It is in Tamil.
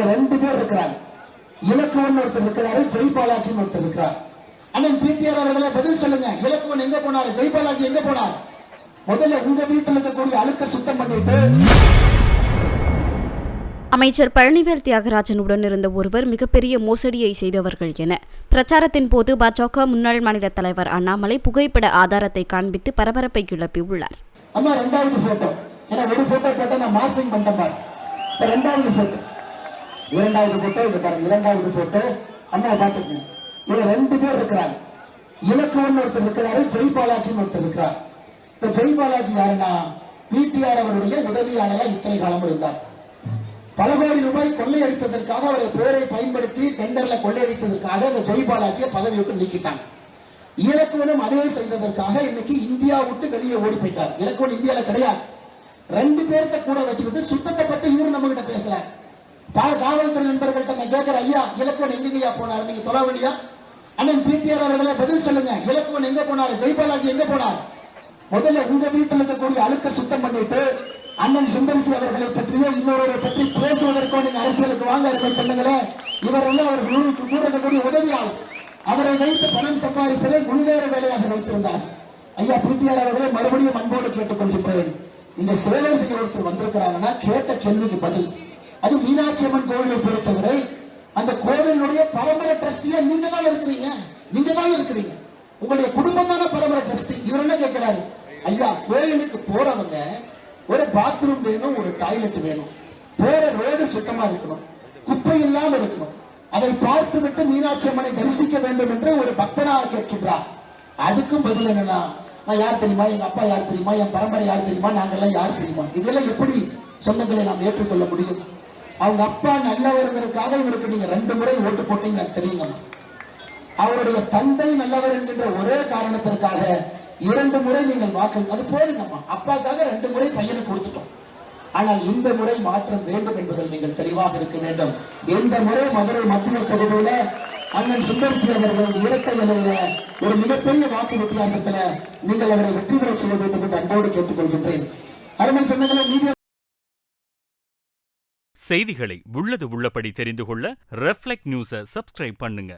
இதுல 2 பேர் இருக்கிறாங்க. இலக்குவன் ஒருத்தர் இருக்கிறாரு, ஜெய்பாலாஜின்னு ஒருத்தர் இருக்கிறார். அண்ணன் பிடிஆர் அவர்களே பதில் சொல்லுங்க. இலக்குவன் எங்க போனாரு, ஜெய்பாலாஜி எங்க போனார்? முதல்ல உங்க வீட்டில் இருக்கக்கூடிய அழுக்க சுத்தம் பண்ணிட்டு. அமைச்சர் பழனிவேல் தியாகராஜனுடன் இருந்த ஒருவர் மிகப்பெரிய மோசடியை செய்தவர்கள் என பிரச்சாரத்தின் போது பாஜக முன்னாள் மாநில தலைவர் அண்ணாமலை புகைப்பட ஆதாரத்தை காண்பித்து பரபரப்பை கிளப்பியுள்ளார். அம்மா ரெண்டாவது போட்டோ, ஏன்னா ஒரு போட்டோ போட்டா நான் மார்க்கிங் பண்ண பாரு. இரண்டாவது போட்டோ இது பாருங்க. இரண்டாவது போட்டோ அம்மா பாத்துக்கங்க. இதுல 2 பேர் இருக்கிறாங்க. இலக்குவன் ஒருத்தர் இருக்கிறாரு, ஜெய்பாலாஜின்னு ஒருத்தர் இருக்கிறார். இந்த ஜெய்பாலாஜி யாருன்னா பிடிஆர் அவருடைய உதவியாளரா இத்தனை காலம் இருந்தார். பல கோடி ரூபாய் கொள்ளையடித்ததற்காக அவரை பேரை பயன்படுத்தி டெண்டர்ல கொள்ளையடித்ததற்காக அந்த ஜெய்பாலாஜியை பதவி விட்டு நீக்கிட்டாங்க. இலக்குவனும் அதே செய்ததற்காக இன்னைக்கு இந்தியா விட்டு வெளியே ஓடி போயிட்டார். இலக்குவன் இந்தியால கிடையாது. 2 பேர்த்த கூட வச்சுக்கிட்டு சுத்தத்தை பத்தி இவரு நம்ம கிட்ட பேசுறாரு. பல காவல்துறை நண்பர்கள்ட்ட நான் கேட்கிற, ஐயா இலக்குவன் எங்கேயா போனார், நீங்க தொலை வேண்டியா? அண்ணன் பிடிஆர் அவர்களே பதில் சொல்லுங்க. இலக்குவன் எங்க போனாரு, ஜெய்பாலாஜி எங்க போனார்? முதல்ல உங்க வீட்டில் இருக்கக்கூடிய அழுக்க சுத்தம் பண்ணிட்டு அண்ணன் சுந்தரிசி அவர்களை பற்றியோ இன்னொருவரை பற்றி பேசுவதற்கோ நீங்க அரசியலுக்கு வாங்க இருக்க சொன்னீங்களே, இவரெல்லாம் அவர்களுக்கு கூட இருக்கக்கூடிய உதவியாளர். அவரை வைத்து பணம் சம்பாதிப்பதை முழுநேர வேலையாக வைத்திருந்தார். ஐயா பிடிஆர் அவர்களே மறுபடியும் அன்போடு கேட்டுக்கொண்டிருக்கிறேன். இந்த சேவை செய்ய ஒருத்தர் வந்திருக்கிறாங்கன்னா கேட்ட கேள்விக்கு பதில். அது மீனாட்சி அம்மன் கோவிலை பொறுத்தவரை அந்த கோவிலுடைய பரம்பரை ட்ரஸ்டியா நீங்க தான் இருக்கிறீங்க. உங்களுடைய குடும்பம் தானே பரம்பரை ட்ரஸ்டி. இவர் என்ன கேட்கிறாரு, ஐயா கோயிலுக்கு போறவங்க ஒரு பாத்ரூம் வேணும், ஒரு டாய்லெட் வேணும், போற ரோடு சுத்தமா இருக்கணும், குப்பை இல்லாம இருக்கணும், அதை பார்த்து விட்டு மீனாட்சி அம்மனை தரிசிக்க வேண்டும் என்று ஒரு பக்தனாக கேட்கின்றார். அதுக்கும் பதில் என்னன்னா, நான் யார் தெரியுமா, எங்க அப்பா யார் தெரியுமா, என் பரம்பரை யார் தெரியுமா, நாங்கெல்லாம் யார் தெரியுமா? இதெல்லாம் எப்படி சொந்தங்களை நாம் ஏற்றுக்கொள்ள முடியும்? அவங்க அப்பா நல்லவர்களுக்காக இவருக்கு நீங்க 2 முறை ஓட்டு போட்டீங்க எனக்கு தெரியுங்க. அவருடைய தந்தை நல்லவர் என்கின்ற ஒரே காரணத்திற்காக 2 முறை நீங்கள் வாக்களி, அது போதுங்கம்மா. அப்பாக்காக 2 முறை பையனுக்கு கொடுத்துட்டோம். ஆனால் இந்த முறை மாற்றம் வேண்டும் என்பதில் நீங்கள் தெளிவாக இருக்க வேண்டும். இந்த முறை மதுரை மத்திய தொகுதியில அண்ணன் சுந்தரிசி அவர்கள் இரட்டை இலையில ஒரு மிகப்பெரிய வாக்கு வித்தியாசத்துல நீங்கள் அவரை வெற்றி பெற செய்ய வேண்டும் என்று அன்போடு கேட்டுக்கொள்கின்றேன். அருமை சொந்தங்களே, மீடியா செய்திகளை உள்ளது உள்ளபடி தெரிந்து கொள்ள ரெஃப்ளெக்ட் நியூஸை சப்ஸ்கிரைப் பண்ணுங்க.